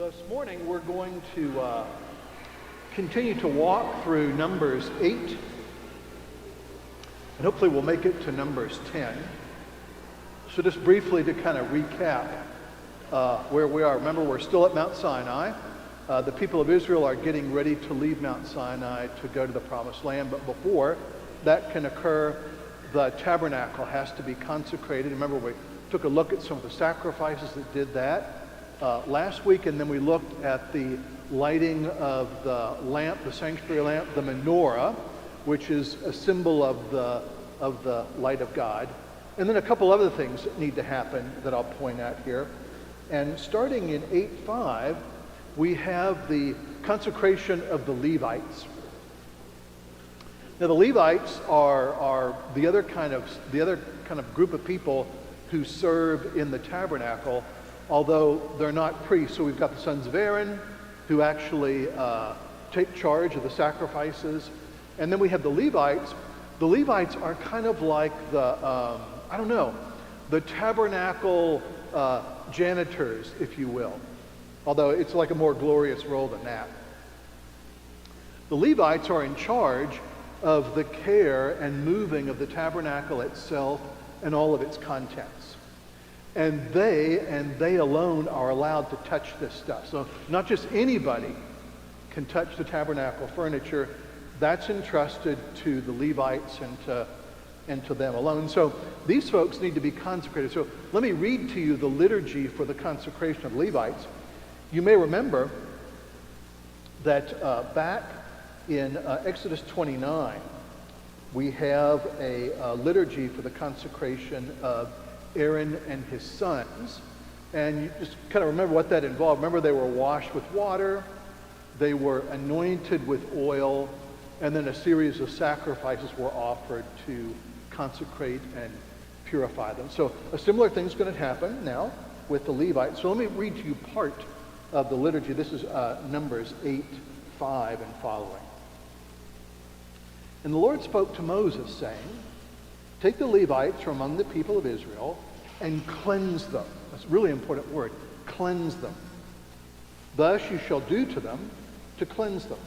This morning we're going to continue to walk through Numbers 8, and hopefully we'll make it to Numbers 10. So just briefly to kind of recap where we are. Remember, we're still at Mount Sinai. The people of Israel are getting ready to leave Mount Sinai to go to the Promised Land, but before that can occur, the tabernacle has to be consecrated. Remember, we took a look at some of the sacrifices that did that last week, and then we looked at the lighting of the lamp, the sanctuary lamp, the menorah, which is a symbol of the light of God. And then a couple other things that need to happen that I'll point out here. And starting in 8:5, we have the consecration of the Levites. Now the Levites are the other kind of group of people who serve in the tabernacle, although they're not priests. So we've got the sons of Aaron who actually take charge of the sacrifices. And then we have the Levites. The Levites are kind of like the tabernacle janitors, if you will. Although it's like a more glorious role than that. The Levites are in charge of the care and moving of the tabernacle itself and all of its contents. And they alone are allowed to touch this stuff. So not just anybody can touch the tabernacle furniture. That's entrusted to the Levites and to them alone. So these folks need to be consecrated. So let me read to you the liturgy for the consecration of Levites. You may remember that back in Exodus 29, we have a liturgy for the consecration of Aaron and his sons. And you just kind of remember what that involved. Remember, they were washed with water, they were anointed with oil, and then a series of sacrifices were offered to consecrate and purify them. So a similar thing's going to happen now with the Levites. So let me read to you part of the liturgy. This is Numbers 8:5 and following. And the Lord spoke to Moses, saying, "Take the Levites from among the people of Israel and cleanse them." That's a really important word. Cleanse them. Thus you shall do to them to cleanse them.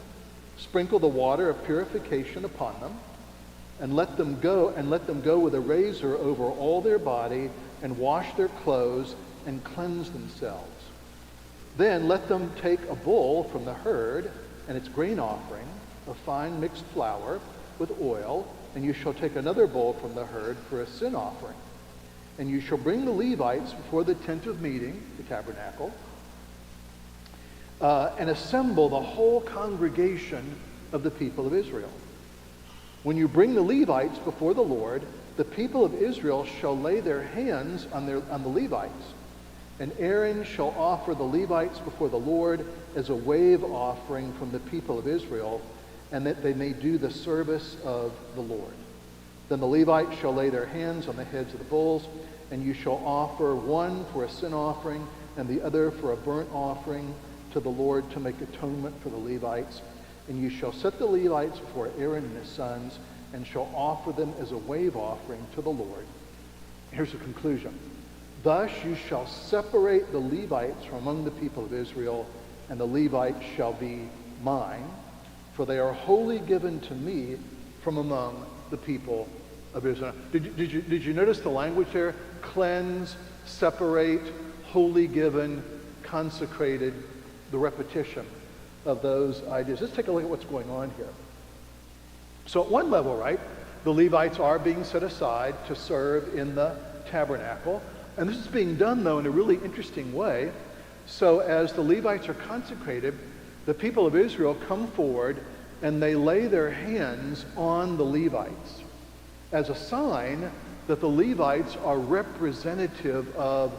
Sprinkle the water of purification upon them, and let them go with a razor over all their body, and wash their clothes and cleanse themselves. Then let them take a bull from the herd and its grain offering of fine mixed flour with oil, and you shall take another bull from the herd for a sin offering. And you shall bring the Levites before the tent of meeting, the tabernacle, and assemble the whole congregation of the people of Israel. When you bring the Levites before the Lord, the people of Israel shall lay their hands on the Levites. And Aaron shall offer the Levites before the Lord as a wave offering from the people of Israel, and that they may do the service of the Lord. Then the Levites shall lay their hands on the heads of the bulls, and you shall offer one for a sin offering and the other for a burnt offering to the Lord to make atonement for the Levites. And you shall set the Levites before Aaron and his sons, and shall offer them as a wave offering to the Lord. Here's the conclusion. Thus you shall separate the Levites from among the people of Israel, and the Levites shall be mine, for they are wholly given to me from among the people of Israel. Did you notice the language there? Cleanse, separate, wholly given, consecrated, the repetition of those ideas. Let's take a look at what's going on here. So at one level, right, the Levites are being set aside to serve in the tabernacle. And this is being done, though, in a really interesting way. So as the Levites are consecrated, the people of Israel come forward and they lay their hands on the Levites as a sign that the Levites are representative of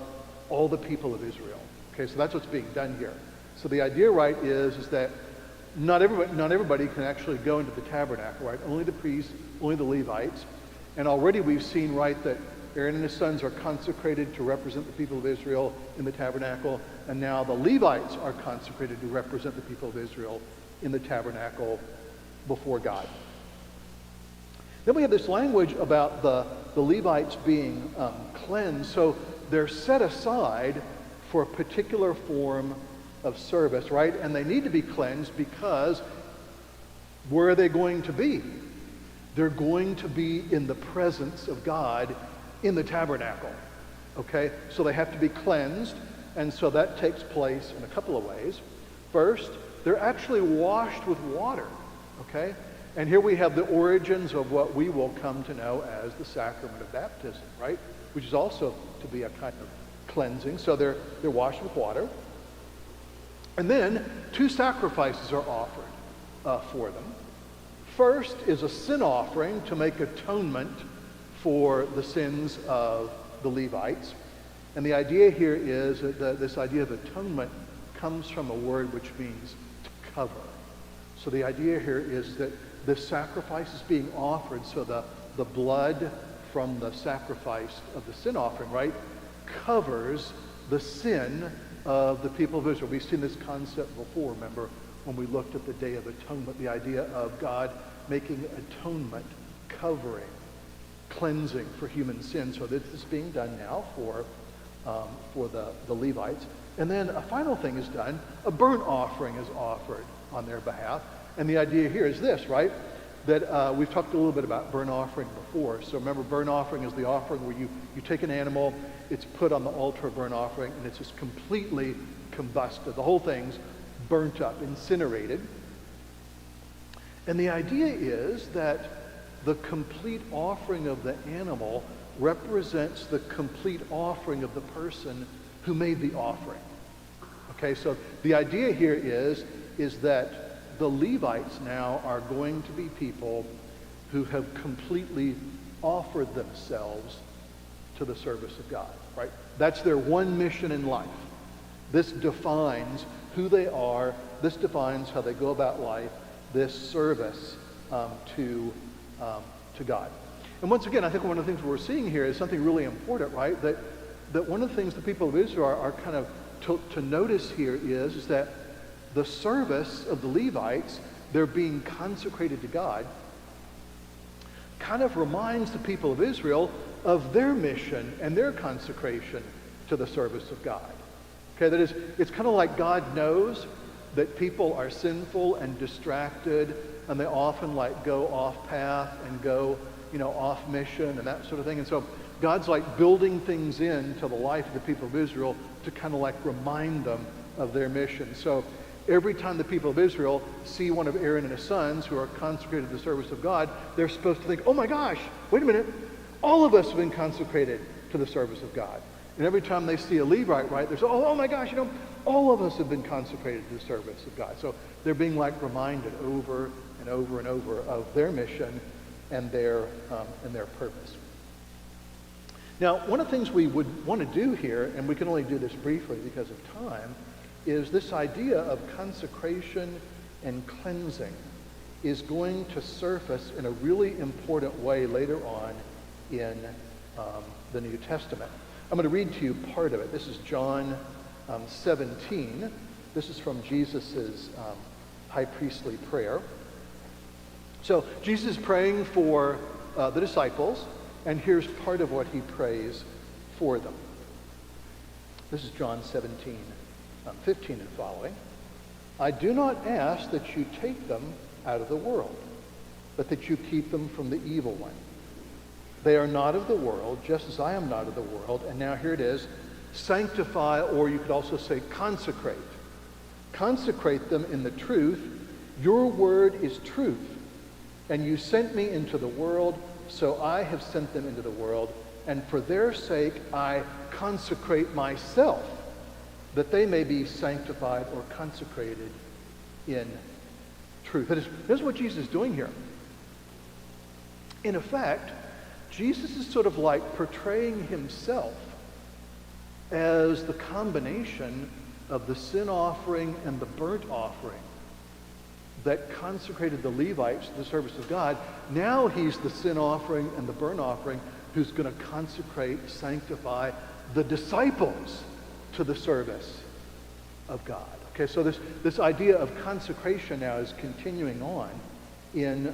all the people of Israel. Okay, so that's what's being done here. So the idea, right, is that not everybody can actually go into the tabernacle, right? Only the priests, only the Levites. And already we've seen, right, that Aaron and his sons are consecrated to represent the people of Israel in the tabernacle, and now the Levites are consecrated to represent the people of Israel in the tabernacle before God. Then we have this language about the Levites being cleansed. So they're set aside for a particular form of service, right? And they need to be cleansed because where are they going to be? They're going to be in the presence of God in the tabernacle, okay? So they have to be cleansed, and so that takes place in a couple of ways. First, they're actually washed with water, okay? And here we have the origins of what we will come to know as the Sacrament of Baptism, right? Which is also to be a kind of cleansing. So they're washed with water. And then 2 sacrifices are offered for them. First is a sin offering to make atonement for the sins of the Levites. And the idea here is that this idea of atonement comes from a word which means to cover. So the idea here is that this sacrifice is being offered, so the blood from the sacrifice of the sin offering, right, covers the sin of the people of Israel. We've seen this concept before, remember, when we looked at the Day of Atonement, the idea of God making atonement, covering, cleansing for human sin. So this is being done now for the Levites. And then a final thing is done. A burnt offering is offered on their behalf. And the idea here is this, right? That we've talked a little bit about burnt offering before. So remember, burnt offering is the offering where you take an animal, it's put on the altar of burnt offering, and it's just completely combusted. The whole thing's burnt up, incinerated. And the idea is that the complete offering of the animal represents the complete offering of the person who made the offering. Okay, so the idea here is that the Levites now are going to be people who have completely offered themselves to the service of God, right? That's their one mission in life. This defines who they are. This defines how they go about life, this service to God. And once again, I think one of the things we're seeing here is something really important, right? That one of the things the people of Israel are kind of to notice here is that the service of the Levites, they're being consecrated to God, kind of reminds the people of Israel of their mission and their consecration to the service of God. Okay, that is, it's kind of like God knows that people are sinful and distracted, and they often like go off path and go, off mission and that sort of thing. And so God's like building things into the life of the people of Israel to kind of like remind them of their mission. So every time the people of Israel see one of Aaron and his sons who are consecrated to the service of God, they're supposed to think, oh my gosh, wait a minute, all of us have been consecrated to the service of God. And every time they see a Levite, right, they're saying, oh my gosh, all of us have been consecrated to the service of God. So they're being like reminded over and over and over of their mission and their purpose. Now, one of the things we would want to do here, and we can only do this briefly because of time, is this idea of consecration and cleansing is going to surface in a really important way later on in the New Testament. I'm going to read to you part of it. This is John 17. This is from Jesus' high priestly prayer. So Jesus is praying for the disciples, and here's part of what he prays for them. This is John 17, 15 and following. I do not ask that you take them out of the world, but that you keep them from the evil one. They are not of the world, just as I am not of the world. And now here it is, sanctify, or you could also say consecrate. Consecrate them in the truth. Your word is truth. And you sent me into the world, so I have sent them into the world. And for their sake I consecrate myself, that they may be sanctified or consecrated in truth. Here's what Jesus is doing here. In effect, Jesus is sort of like portraying himself as the combination of the sin offering and the burnt offering that consecrated the Levites to the service of God. Now he's the sin offering and the burnt offering who's going to consecrate, sanctify the disciples to the service of God. Okay, so this idea of consecration now is continuing on in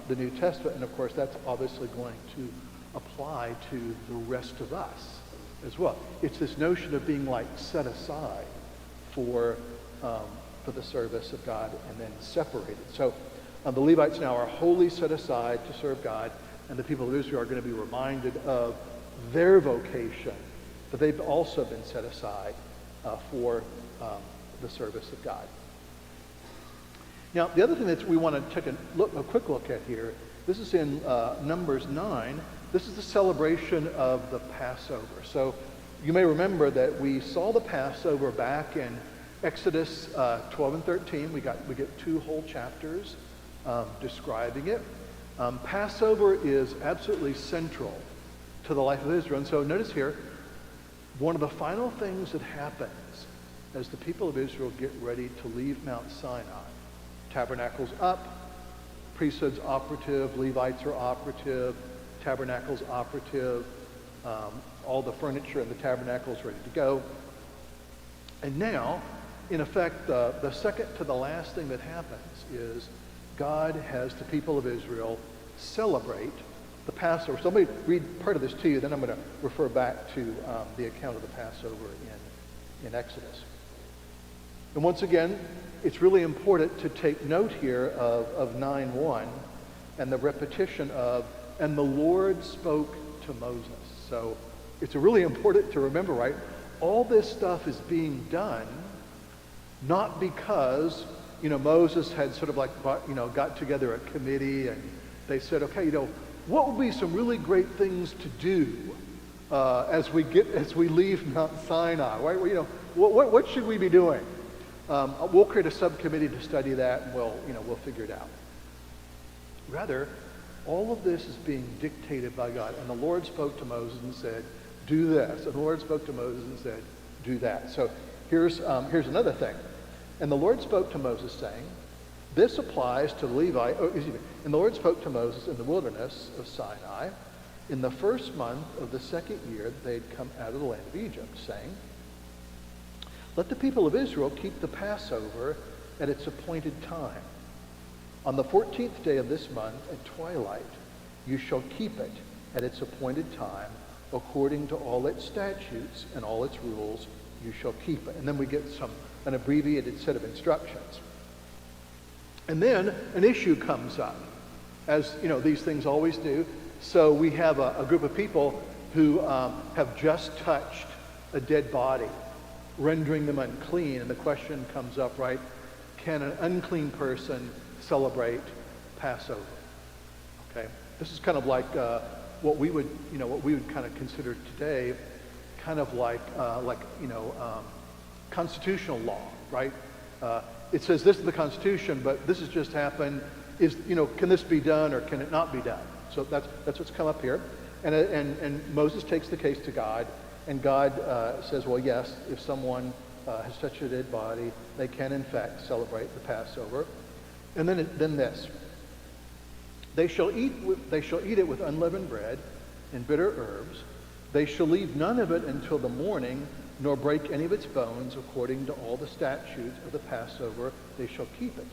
the New Testament, and of course that's obviously going to apply to the rest of us as well. It's this notion of being like set aside for for the service of God and then separated. So the Levites now are wholly set aside to serve God, and the people of Israel are going to be reminded of their vocation, that they've also been set aside for the service of God. Now, the other thing that we want to take a quick look at here, this is in Numbers 9. This is the celebration of the Passover. So you may remember that we saw the Passover back in Exodus 12 and 13. We get 2 whole chapters describing it. Passover is absolutely central to the life of Israel. And so notice here, one of the final things that happens as the people of Israel get ready to leave Mount Sinai, Tabernacle's up, priesthood's operative, Levites are operative, Tabernacle's operative, all the furniture in the tabernacle is ready to go. And now, in effect, the second to the last thing that happens is God has the people of Israel celebrate the Passover. So let me read part of this to you, then I'm going to refer back to the account of the Passover in Exodus. And once again, it's really important to take note here of 9:1 and the repetition of, and the Lord spoke to Moses. So it's really important to remember, right? All this stuff is being done not because, Moses had sort of got together a committee and they said, okay, what would be some really great things to do as we leave Mount Sinai? Right? Well, what should we be doing? We'll create a subcommittee to study that, and we'll figure it out. Rather, all of this is being dictated by God. And the Lord spoke to Moses and said, do this. And the Lord spoke to Moses and said, do that. So here's another thing. And the Lord spoke to Moses saying, this applies to the Levite. And the Lord spoke to Moses in the wilderness of Sinai in the first month of the second year that they had come out of the land of Egypt, saying, let the people of Israel keep the Passover at its appointed time. On the 14th day of this month at twilight, you shall keep it at its appointed time, according to all its statutes and all its rules, you shall keep it. And then we get an abbreviated set of instructions. And then an issue comes up, as these things always do. So we have a group of people who have just touched a dead body, rendering them unclean. And the question comes up, right? Can an unclean person celebrate Passover? Okay, this is kind of like what we would kind of consider today, kind of like constitutional law, right? It says this is the Constitution, but this has just happened. Can this be done or can it not be done? So that's what's come up here. And Moses takes the case to God, and God says, well, yes, if someone has touched a dead body, they can in fact celebrate the Passover. And then this: they shall eat it with unleavened bread and bitter herbs. They shall leave none of it until the morning, nor break any of its bones. According to all the statutes of the Passover, they shall keep it.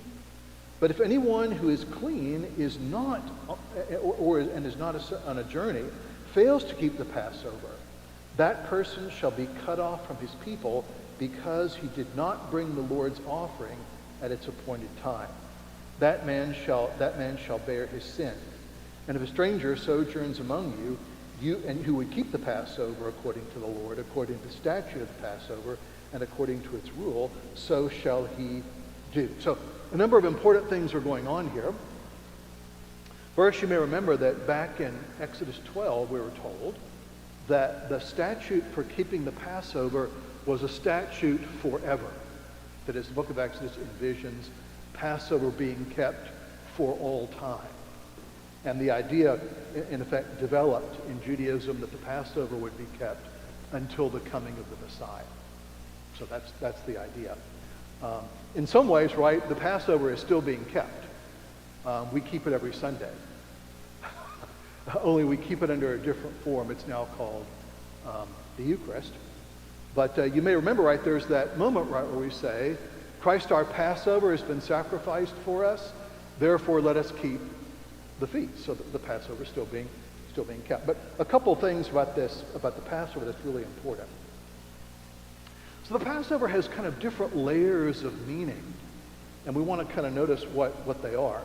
But if anyone who is clean is not, and is not on a journey, fails to keep the Passover, that person shall be cut off from his people, because he did not bring the Lord's offering at its appointed time. That man shall bear his sin. And if a stranger sojourns among you, and who would keep the Passover according to the Lord, according to the statute of the Passover, and according to its rule, so shall he do. So a number of important things are going on here. First, you may remember that back in Exodus 12, we were told that the statute for keeping the Passover was a statute forever. That is, the book of Exodus envisions Passover being kept for all time. And the idea, in effect, developed in Judaism that the Passover would be kept until the coming of the Messiah. So that's the idea. In some ways, right, the Passover is still being kept. We keep it every Sunday. Only we keep it under a different form. It's now called the Eucharist. But you may remember, right, there's that moment, right, where we say, Christ our Passover has been sacrificed for us, therefore let us keep the feast. So the Passover is still being kept. But a couple things about the Passover that's really important. So So the Passover has kind of different layers of meaning, and we want to kind of notice what they are.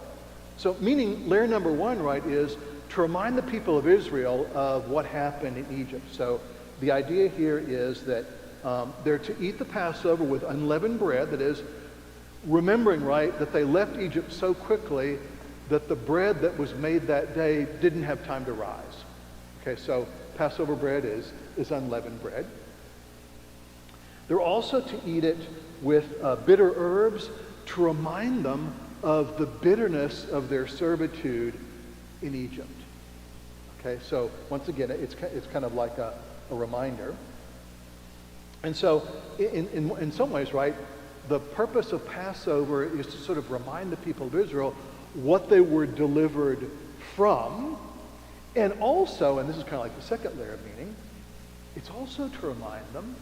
So meaning, layer number one, right, is to remind the people of Israel of what happened in Egypt. So the idea here is that they're to eat the Passover with unleavened bread, that is, remembering, right, that they left Egypt so quickly that the bread that was made that day didn't have time to rise. Okay, so Passover bread is unleavened bread. They're also to eat it with bitter herbs to remind them of the bitterness of their servitude in Egypt. Okay, so once again, it's kind of like a reminder. And so in some ways, right, the purpose of Passover is to sort of remind the people of Israel what they were delivered from, and also, and this is kind of like the second layer of meaning, it's also to remind them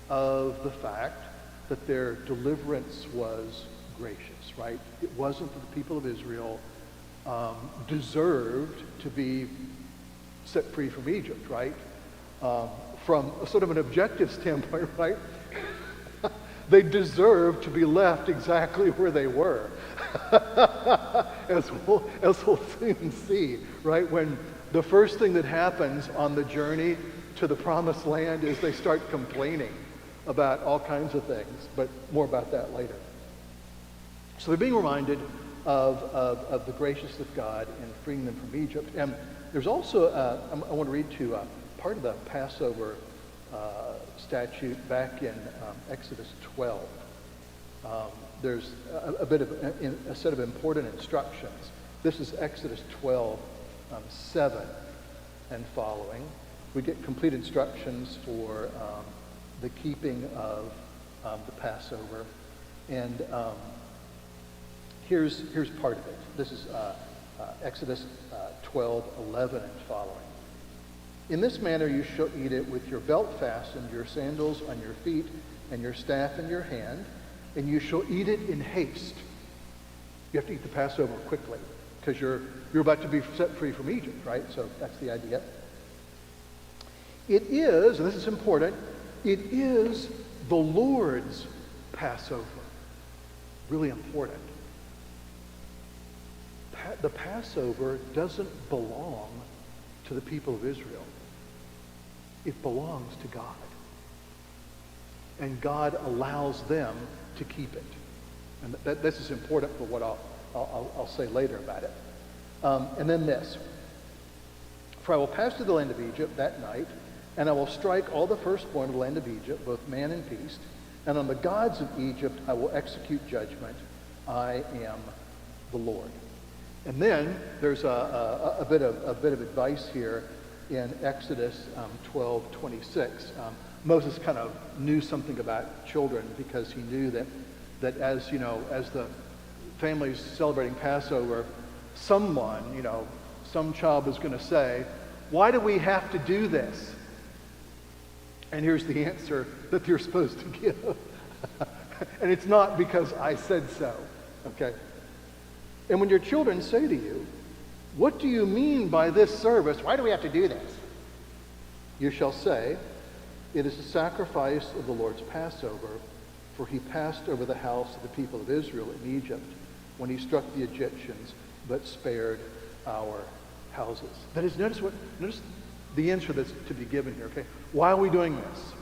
of the fact that their deliverance was gracious, right? It wasn't that the people of Israel deserved to be set free from Egypt, right? From a sort of an objective standpoint, right? They deserved to be left exactly where they were. as we'll soon see, right? When the first thing that happens on the journey to the promised land is they start complaining about all kinds of things, but more about that later. So they're being reminded of the graciousness of God in freeing them from Egypt. And there's also, I want to read to part of the Passover statute back in Exodus 12. There's a set of important instructions. This is Exodus 12, 7 and following. We get complete instructions for the keeping of the Passover. And here's part of it. This is Exodus 12, 11 and following. In this manner you shall eat it with your belt fastened, your sandals on your feet, and your staff in your hand, and you shall eat it in haste. You have to eat the Passover quickly, because you're about to be set free from Egypt, right? So that's the idea. It is, and this is important, it is the Lord's Passover. Really important. The Passover doesn't belong to the people of Israel. It belongs to God. And God allows them to keep it. And this is important for what I'll say later about it. And then this. For I will pass through the land of Egypt that night, and I will strike all the firstborn of the land of Egypt, both man and beast, and on the gods of Egypt I will execute judgment. I am the Lord. And then there's a bit of advice here in Exodus 12:26. Moses kind of knew something about children because he knew that as the family's celebrating Passover, someone, some child was going to say, "Why do we have to do this?" And here's the answer that you're supposed to give. And it's not because I said so, okay? And when your children say to you, "What do you mean by this service? Why do we have to do this?" You shall say, "It is a sacrifice of the Lord's Passover, for he passed over the house of the people of Israel in Egypt when he struck the Egyptians, but spared our houses." That is, notice the answer that's to be given here, okay? Why are we doing this?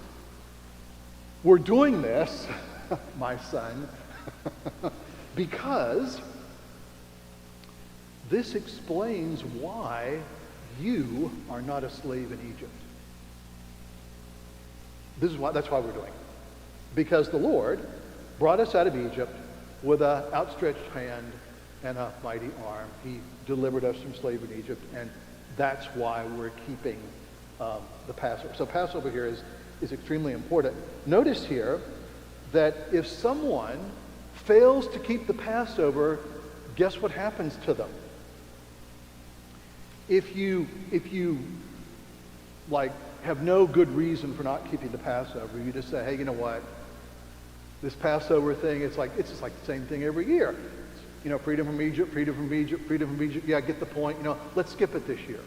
We're doing this, my son, because this explains why you are not a slave in Egypt. That's why we're doing it. Because the Lord brought us out of Egypt with an outstretched hand and a mighty arm. He delivered us from slavery in Egypt, and that's why we're keeping the Passover. So Passover here is extremely important. Notice here that if someone fails to keep the Passover, guess what happens to them? If you have no good reason for not keeping the Passover, you just say, "Hey, you know what? This Passover thing, it's just like the same thing every year. Freedom from Egypt, freedom from Egypt, freedom from Egypt. Yeah, I get the point. Let's skip it this year."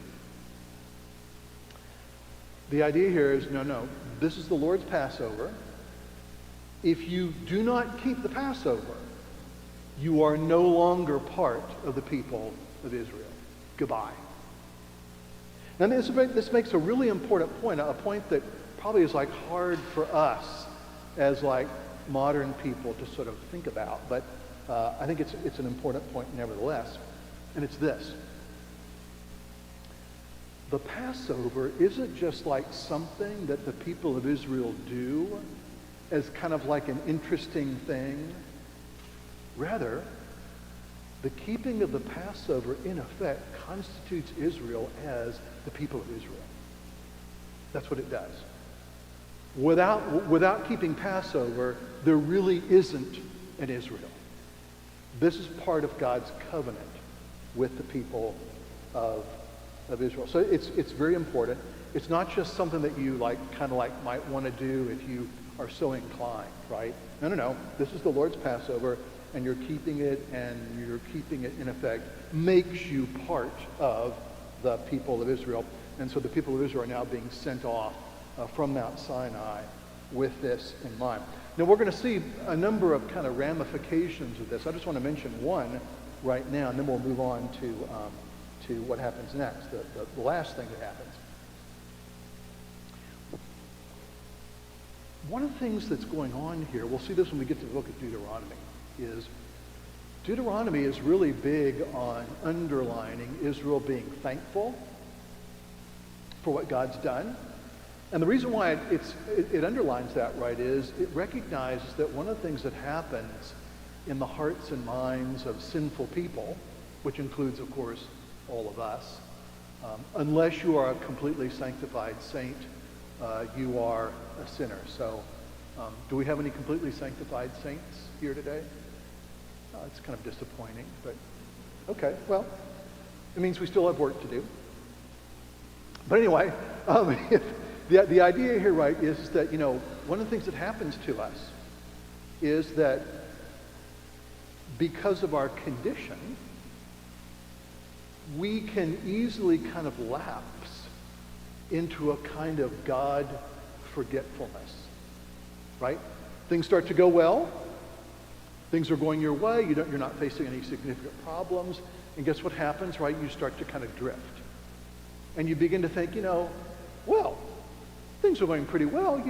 The idea here is, no, this is the Lord's Passover. if you do not keep the Passover, you are no longer part of the people of Israel. Goodbye. Now this makes a really important point, a point that probably is like hard for us as like modern people to sort of think about, but I think it's an important point nevertheless, and it's this. The Passover isn't just like something that the people of Israel do as kind of like an interesting thing. Rather, the keeping of the Passover in effect constitutes Israel as the people of Israel. That's what it does. Without keeping Passover, there really isn't an Israel. This is part of God's covenant with the people of Israel. So it's very important. It's not just something that you might want to do if you are so inclined, right? No. This is the Lord's Passover, and you're keeping it, in effect, makes you part of the people of Israel. And so the people of Israel are now being sent off from Mount Sinai with this in mind. Now we're going to see a number of kind of ramifications of this. I just want to mention one right now, and then we'll move on to what happens next, the last thing that happens. One of the things that's going on here, we'll see this when we get to the book of Deuteronomy is really big on underlining Israel being thankful for what God's done. And the reason why it underlines that, right, is it recognizes that one of the things that happens in the hearts and minds of sinful people, which includes, of course, all of us, unless you are a completely sanctified saint, you are a sinner. So do we have any completely sanctified saints here today? It's kind of disappointing, but okay, well, it means we still have work to do. But anyway, the idea here, right, is that, one of the things that happens to us is that because of our condition, we can easily kind of lapse into a kind of God forgetfulness, right? Things start to go well. Things are going your way. You're not facing any significant problems. And guess what happens, right? You start to kind of drift. And you begin to think, well, things are going pretty well.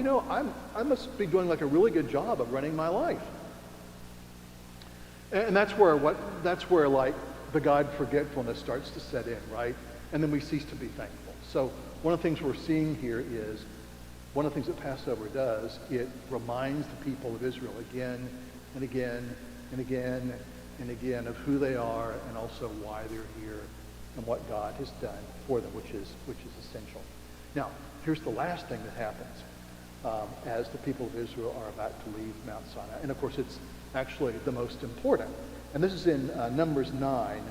I must be doing like a really good job of running my life. And that's where like the God forgetfulness starts to set in, right? And then we cease to be thankful. So one of the things we're seeing here is one of the things that Passover does, it reminds the people of Israel again and again and again and again of who they are and also why they're here and what God has done for them, which is essential. Now, here's the last thing that happens as the people of Israel are about to leave Mount Sinai. And of course, it's actually the most important. And this is in Numbers 9,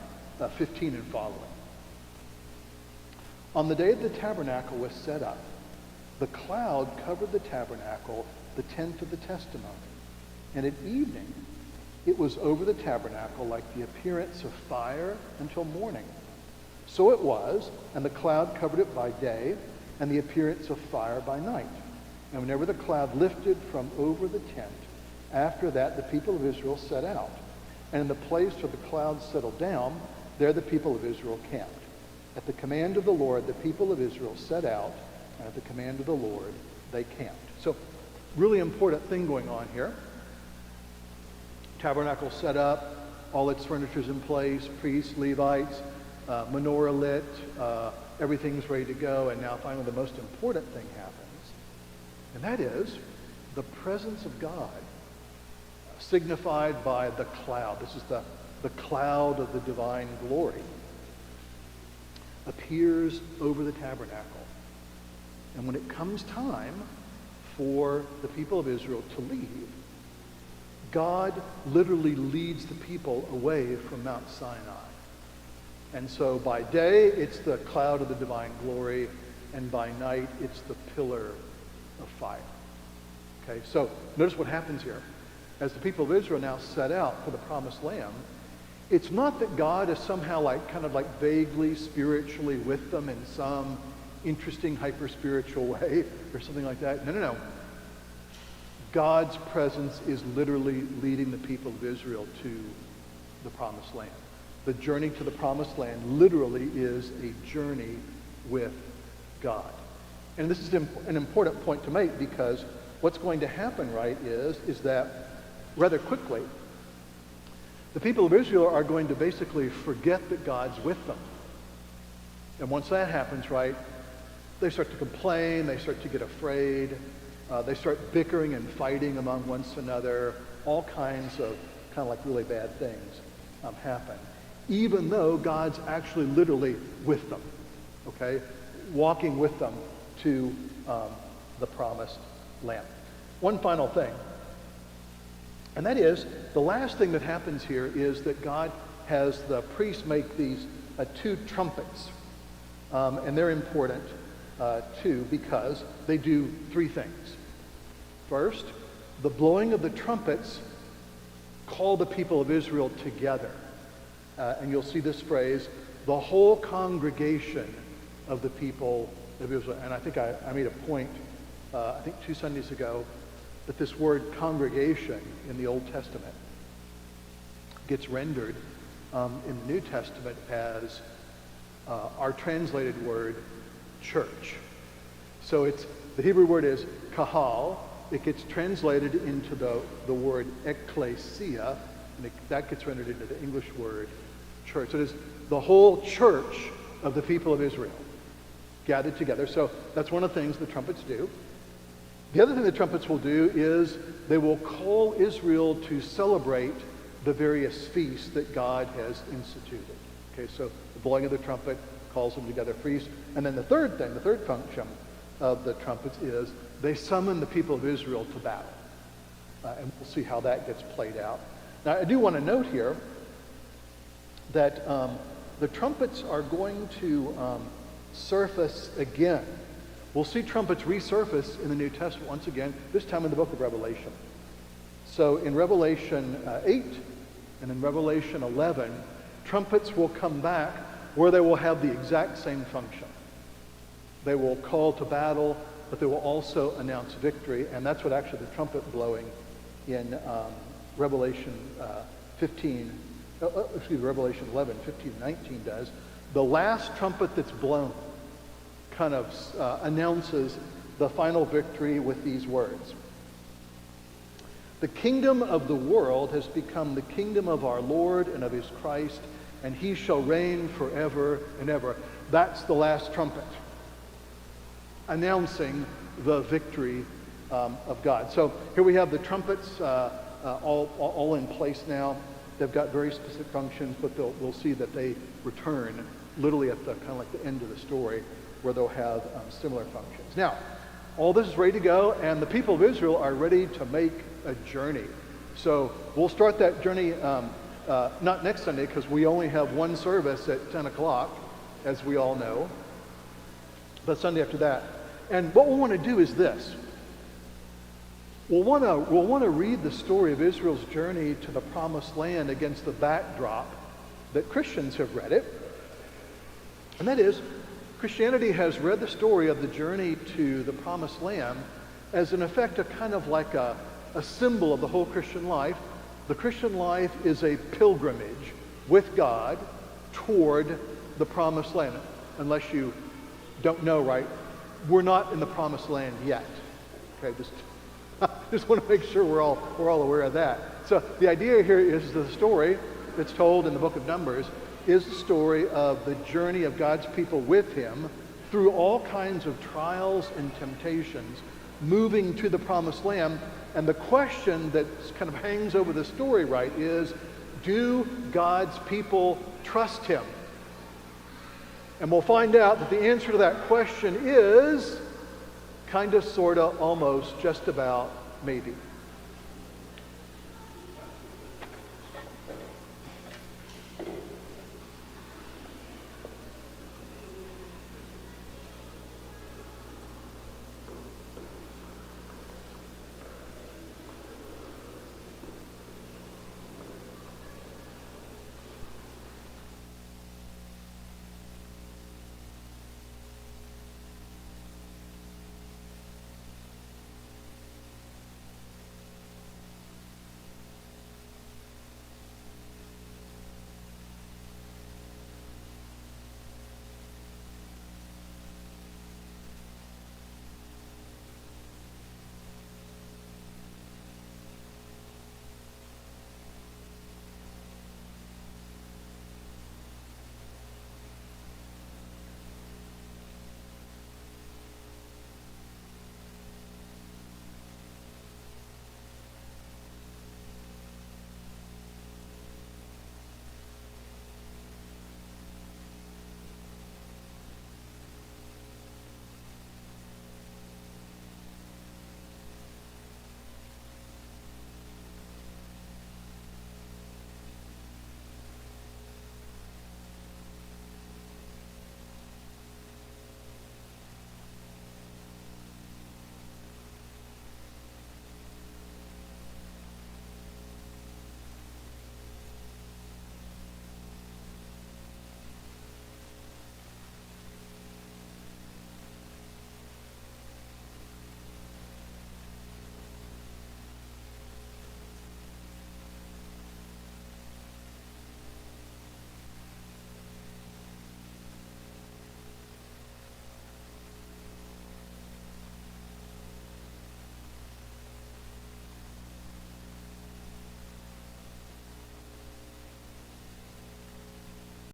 15 and following. On the day the tabernacle was set up, the cloud covered the tabernacle, the tent of the testimony. And at evening, it was over the tabernacle like the appearance of fire until morning. So it was, and the cloud covered it by day, and the appearance of fire by night. And whenever the cloud lifted from over the tent, after that the people of Israel set out. And in the place where the cloud settled down, there the people of Israel camped. At the command of the Lord, the people of Israel set out, and at the command of the Lord, they camped. So, really important thing going on here. Tabernacle set up, all its furniture's in place, priests, Levites, menorah lit, everything's ready to go, and now finally the most important thing happens, and that is the presence of God, signified by the cloud. This is the cloud of the divine glory, appears over the tabernacle. And when it comes time for the people of Israel to leave, God literally leads the people away from Mount Sinai. And so by day, it's the cloud of the divine glory, and by night, it's the pillar of fire. Okay, so notice what happens here. As the people of Israel now set out for the promised land, it's not that God is somehow kind of vaguely spiritually with them in some interesting hyper-spiritual way or something like that. No. God's presence is literally leading the people of Israel to the promised land. The journey to the promised land literally is a journey with God. And this is an important point to make, because what's going to happen, right, is that rather quickly, the people of Israel are going to basically forget that God's with them. And once that happens, right, they start to complain, they start to get afraid, they start bickering and fighting among one another, all kinds of kind of like really bad things happen, even though God's actually literally with them, okay, walking with them to the promised land. One final thing, and that is, the last thing that happens here is that God has the priests make these 2 trumpets, and they're important too, because they do 3 things. First, the blowing of the trumpets call the people of Israel together. And you'll see this phrase, the whole congregation of the people of Israel. And I think I made a point, I think 2 Sundays ago, that this word congregation in the Old Testament gets rendered in the New Testament as our translated word church. So the Hebrew word is kahal. It gets translated into the word ecclesia, and that gets rendered into the English word church. So it is the whole church of the people of Israel gathered together. So that's one of the things the trumpets do. The other thing the trumpets will do is they will call Israel to celebrate the various feasts that God has instituted. Okay, so the blowing of the trumpet calls them together, feasts. And then the third function of the trumpets is they summon the people of Israel to battle. And we'll see how that gets played out. Now, I do want to note here that the trumpets are going to surface again. We'll see trumpets resurface in the New Testament once again, this time in the book of Revelation. So in Revelation 8 and in Revelation 11, trumpets will come back where they will have the exact same function. They will call to battle, but they will also announce victory, and that's what actually the trumpet blowing in Revelation 11, 15, 19 does. The last trumpet that's blown kind of announces the final victory with these words. The kingdom of the world has become the kingdom of our Lord and of his Christ, and he shall reign forever and ever. That's the last trumpet, announcing the victory of God. So here we have the trumpets all in place now. They've got very specific functions, but we'll see that they return literally at the kind of like the end of the story, where they'll have similar functions. Now, all this is ready to go, and the people of Israel are ready to make a journey. So we'll start that journey not next Sunday, because we only have one service at 10 o'clock, as we all know, but Sunday after that. And what we'll want to do is this. We'll want to read the story of Israel's journey to the promised land against the backdrop that Christians have read it. And that is, Christianity has read the story of the journey to the promised land as in effect a kind of like a symbol of the whole Christian life. The Christian life is a pilgrimage with God toward the promised land. Unless you don't know, right? We're not in the promised land yet. Okay, just want to make sure we're all aware of that. So the idea here is the story that's told in the book of Numbers is the story of the journey of God's people with him through all kinds of trials and temptations, moving to the promised land. And the question that kind of hangs over the story, right, is, do God's people trust him? And we'll find out that the answer to that question is kind of, sort of, almost, just about, maybe.